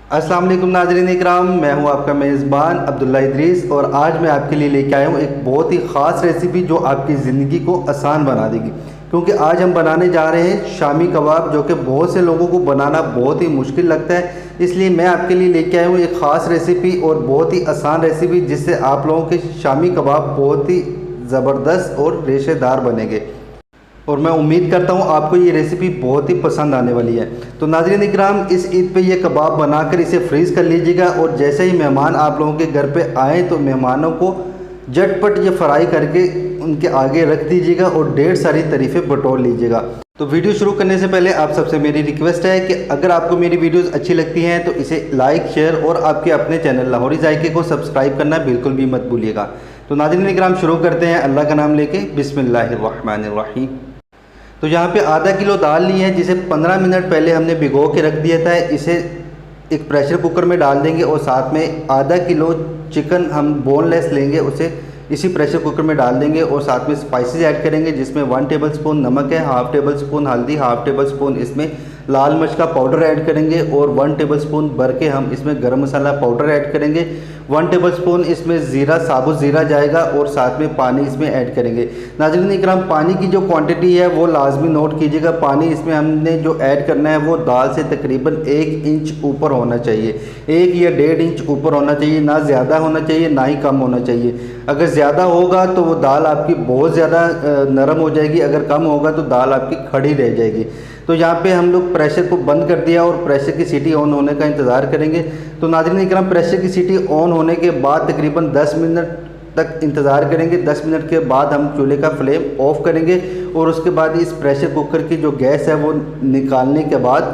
अस्सलाम वालेकुम नाज़रीन इकराम, मैं हूं आपका मेज़बान अब्दुल्ला इदरीस और आज मैं आपके लिए लेके आया हूं एक बहुत ही ख़ास रेसिपी जो आपकी ज़िंदगी को आसान बना देगी। क्योंकि आज हम बनाने जा रहे हैं शामी कबाब, जो कि बहुत से लोगों को बनाना बहुत ही मुश्किल लगता है। इसलिए मैं आपके लिए लेके आया हूँ एक ख़ास रेसिपी और बहुत ही आसान रेसिपी, जिससे आप लोगों के शामी कबाब बहुत ही ज़बरदस्त और रेशेदार बनेंगे। और मैं उम्मीद करता हूँ आपको ये रेसिपी बहुत ही पसंद आने वाली है। तो नाज़रीन इकराम, इस ईद पे ये कबाब बनाकर इसे फ्रीज़ कर लीजिएगा और जैसे ही मेहमान आप लोगों के घर पे आए तो मेहमानों को झटपट ये फ्राई करके उनके आगे रख दीजिएगा और ढेर सारी तारीफ़ें बटोर लीजिएगा। तो वीडियो शुरू करने से पहले आप सबसे मेरी रिक्वेस्ट है कि अगर आपको मेरी वीडियोस अच्छी लगती हैं तो इसे लाइक, शेयर और आपके अपने चैनल लाहौरी जायके को सब्सक्राइब करना बिल्कुल भी मत भूलिएगा। तो नाज़रीन इकराम, शुरू करते हैं अल्लाह का नाम लेके। बिस्मिल्लाहिर्रहमानिर्रहीम। तो यहाँ पे आधा किलो दाल ली है, जिसे 15 मिनट पहले हमने भिगो के रख दिया था। इसे एक प्रेशर कुकर में डाल देंगे और साथ में आधा किलो चिकन हम बोनलेस लेंगे, उसे इसी प्रेशर कुकर में डाल देंगे और साथ में स्पाइसेस ऐड करेंगे, जिसमें 1 टेबलस्पून नमक है, हाफ़ टेबल स्पून हल्दी, हाफ़ टेबल स्पून इसमें लाल मिर्च का पाउडर ऐड करेंगे और 1 टेबलस्पून भर के हम इसमें गरम मसाला पाउडर ऐड करेंगे। 1 टेबलस्पून इसमें ज़ीरा, साबुत ज़ीरा जाएगा और साथ में पानी इसमें ऐड करेंगे। नाज़रीन इकराम, पानी की जो क्वांटिटी है वो लाजमी नोट कीजिएगा। पानी इसमें हमने जो ऐड करना है वो दाल से तकरीबन 1 इंच ऊपर होना चाहिए, 1 या 1.5 इंच ऊपर होना चाहिए, ना ज़्यादा होना चाहिए ना ही कम होना चाहिए। अगर ज़्यादा होगा तो वो दाल आपकी बहुत ज़्यादा नरम हो जाएगी, अगर कम होगा तो दाल आपकी खड़ी रह जाएगी। तो यहाँ पे हम लोग प्रेशर को बंद कर दिया और प्रेशर की सीटी ऑन होने का इंतज़ार करेंगे। तो नाज़रीन इकराम, प्रेशर की सीटी ऑन होने के बाद तकरीबन 10 मिनट तक इंतज़ार करेंगे। 10 मिनट के बाद हम चूल्हे का फ्लेम ऑफ करेंगे और उसके बाद इस प्रेशर कुकर की जो गैस है वो निकालने के बाद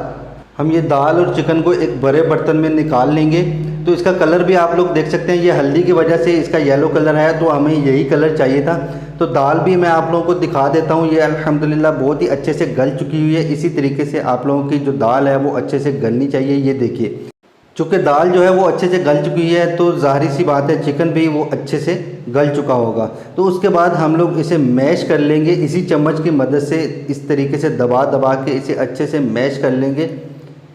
हम ये दाल और चिकन को एक बड़े बर्तन में निकाल लेंगे। तो इसका कलर भी आप लोग देख सकते हैं, ये हल्दी की वजह से इसका येलो कलर है, तो हमें यही कलर चाहिए था। तो दाल भी मैं आप लोगों को दिखा देता हूँ, ये अल्हम्दुलिल्लाह बहुत ही अच्छे से गल चुकी हुई है। इसी तरीके से आप लोगों की जो दाल है वो अच्छे से गलनी चाहिए। ये देखिए, चूँकि दाल जो है वो अच्छे से गल चुकी है तो ज़ाहिर सी बात है चिकन भी वो अच्छे से गल चुका होगा। तो उसके बाद हम लोग इसे मैश कर लेंगे, इसी चम्मच की मदद से इस तरीके से दबा दबा के इसे अच्छे से मैश कर लेंगे।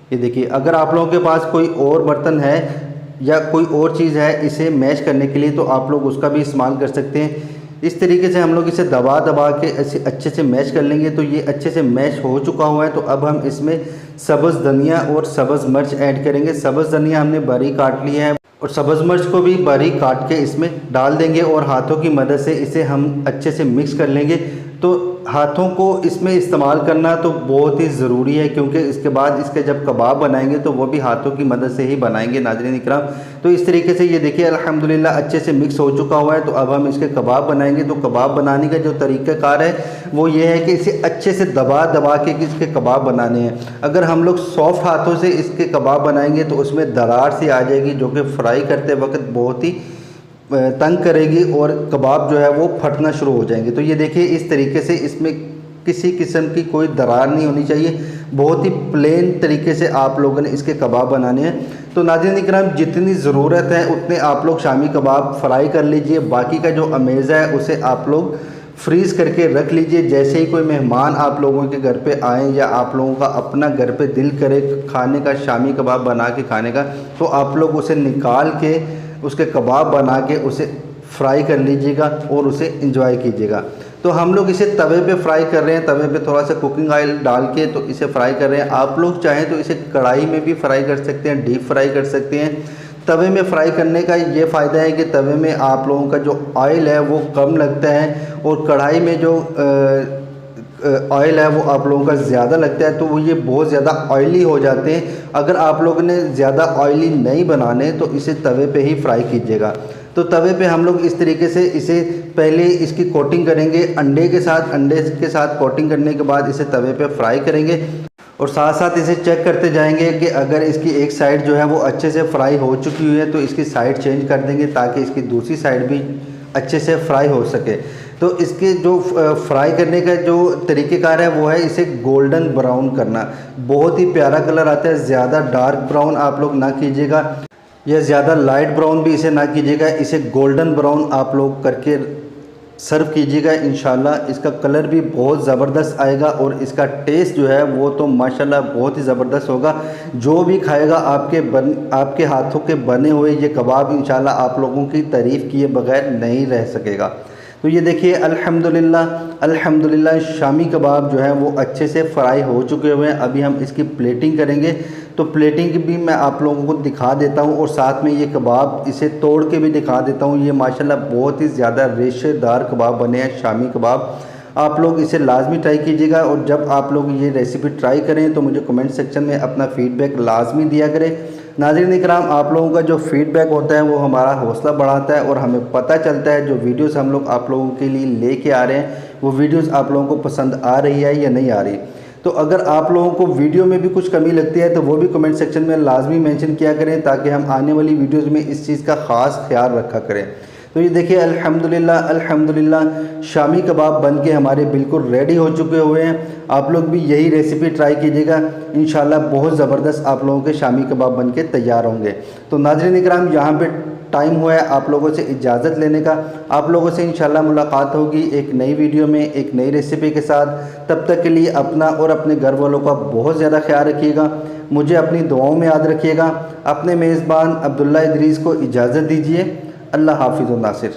ये देखिए, अगर आप लोगों के पास कोई और बर्तन है या कोई और चीज़ है इसे मैश करने के लिए तो आप लोग उसका भी इस्तेमाल कर सकते हैं। इस तरीके से हम लोग इसे दबा दबा के ऐसे अच्छे से मैश कर लेंगे। तो ये अच्छे से मैश हो चुका हुआ है। तो अब हम इसमें सब्ज़ धनिया और सब्ज़ मिर्च ऐड करेंगे। सब्ज़ धनिया हमने बारीक काट लिया है और सब्ज़ मिर्च को भी बारीक काट के इसमें डाल देंगे और हाथों की मदद से इसे हम अच्छे से मिक्स कर लेंगे। तो हाथों को इसमें इस्तेमाल करना तो बहुत ही ज़रूरी है, क्योंकि इसके बाद इसके जब कबाब बनाएंगे तो वो भी हाथों की मदद से ही बनाएंगे नाज़रीन इकराम। तो इस तरीके से ये देखिए अल्हम्दुलिल्लाह अच्छे से मिक्स हो चुका हुआ है। तो अब हम इसके कबाब बनाएंगे। तो कबाब बनाने का जो तरीक़ाकार है वो ये है कि इसे अच्छे से दबा दबा के इसके कबाब बनाने हैं। अगर हम लोग सॉफ्ट हाथों से इसके कबाब बनाएंगे तो उसमें दरार सी आ जाएगी, जो कि फ्राई करते वक्त बहुत ही तंग करेगी और कबाब जो है वो फटना शुरू हो जाएंगे। तो ये देखिए, इस तरीके से इसमें किसी किस्म की कोई दरार नहीं होनी चाहिए। बहुत ही प्लेन तरीके से आप लोगों ने इसके कबाब बनाने हैं। तो नाज़रीन इकराम, जितनी ज़रूरत है उतने आप लोग शामी कबाब फ्राई कर लीजिए। बाकी का जो अमेज़ा है उसे आप लोग फ्रीज़ करके रख लीजिए। जैसे ही कोई मेहमान आप लोगों के घर पे आएँ या आप लोगों का अपना घर पे दिल करे खाने का, शामी कबाब बना के खाने का, तो आप लोग उसे निकाल के उसके कबाब बना के उसे फ्राई कर लीजिएगा और उसे एंजॉय कीजिएगा। तो हम लोग इसे तवे पे फ्राई कर रहे हैं, तवे पे थोड़ा सा कुकिंग ऑयल डाल के तो इसे फ्राई कर रहे हैं। आप लोग चाहें तो इसे कढ़ाई में भी फ्राई कर सकते हैं, डीप फ्राई कर सकते हैं। तवे में फ्राई करने का ये फ़ायदा है कि तवे में आप लोगों का जो ऑयल है वो कम लगता है और कढ़ाई में जो ऑयल है वो आप लोगों का ज़्यादा लगता है, तो वो ये बहुत ज़्यादा ऑयली हो जाते हैं। अगर आप लोगों ने ज़्यादा ऑयली नहीं बनाने तो इसे तवे पे ही फ्राई कीजिएगा। तो तवे पे हम लोग इस तरीके से इसे पहले इसकी कोटिंग करेंगे अंडे के साथ कोटिंग करने के बाद इसे तवे पे फ्राई करेंगे और साथ साथ इसे चेक करते जाएंगे कि अगर इसकी एक साइड जो है वो अच्छे से फ्राई हो चुकी हुई है तो इसकी साइड चेंज कर देंगे, ताकि इसकी दूसरी साइड भी अच्छे से फ्राई हो सके। तो इसके जो फ्राई करने का जो तरीक़ेकार है वो है इसे गोल्डन ब्राउन करना। बहुत ही प्यारा कलर आता है। ज़्यादा डार्क ब्राउन आप लोग ना कीजिएगा या ज़्यादा लाइट ब्राउन भी इसे ना कीजिएगा। इसे गोल्डन ब्राउन आप लोग करके सर्व कीजिएगा। इंशाल्लाह इसका कलर भी बहुत ज़बरदस्त आएगा और इसका टेस्ट जो है वो तो माशाल्लाह बहुत ही ज़बरदस्त होगा। जो भी खाएगा आपके हाथों के बने हुए ये कबाब इंशाल्लाह आप लोगों की तारीफ़ किए बगैर नहीं रह सकेगा। तो ये देखिए अल्हम्दुलिल्लाह शामी कबाब जो है वो अच्छे से फ्राई हो चुके हुए हैं। अभी हम इसकी प्लेटिंग करेंगे, तो प्लेटिंग भी मैं आप लोगों को दिखा देता हूँ और साथ में ये कबाब इसे तोड़ के भी दिखा देता हूँ। ये माशाल्लाह बहुत ही ज़्यादा रेशेदार कबाब बने हैं शामी कबाब। आप लोग इसे लाजमी ट्राई कीजिएगा और जब आप लोग ये रेसिपी ट्राई करें तो मुझे कमेंट सेक्शन में अपना फ़ीडबैक लाजमी दिया करें। नाज़रीन इकराम, आप लोगों का जो फ़ीडबैक होता है वो हमारा हौसला बढ़ाता है और हमें पता चलता है जो वीडियोस हम लोग आप लोगों के लिए लेके आ रहे हैं वो वीडियोस आप लोगों को पसंद आ रही है या नहीं आ रही। तो अगर आप लोगों को वीडियो में भी कुछ कमी लगती है तो वो भी कमेंट सेक्शन में लाजमी मेंशन किया करें ताकि हम आने वाली वीडियोज़ में इस चीज़ का ख़ास ख्याल रखा करें। तो ये देखिए अल्हम्दुलिल्लाह शामी कबाब बन के हमारे बिल्कुल रेडी हो चुके हुए हैं। आप लोग भी यही रेसिपी ट्राई कीजिएगा, इंशाल्लाह बहुत ज़बरदस्त आप लोगों के शामी कबाब बन के तैयार होंगे। तो नाज़रीन इकराम, यहाँ पे टाइम हुआ है आप लोगों से इजाज़त लेने का। आप लोगों से इंशाल्लाह मुलाकात होगी एक नई वीडियो में एक नई रेसिपी के साथ। तब तक के लिए अपना और अपने घर वालों का बहुत ज़्यादा ख्याल रखिएगा। मुझे अपनी दुआओं में याद रखिएगा। अपने मेज़बान अब्दुल्ला इदरीस को इजाज़त दीजिए। अल्लाह हाफिज़ व नासिर।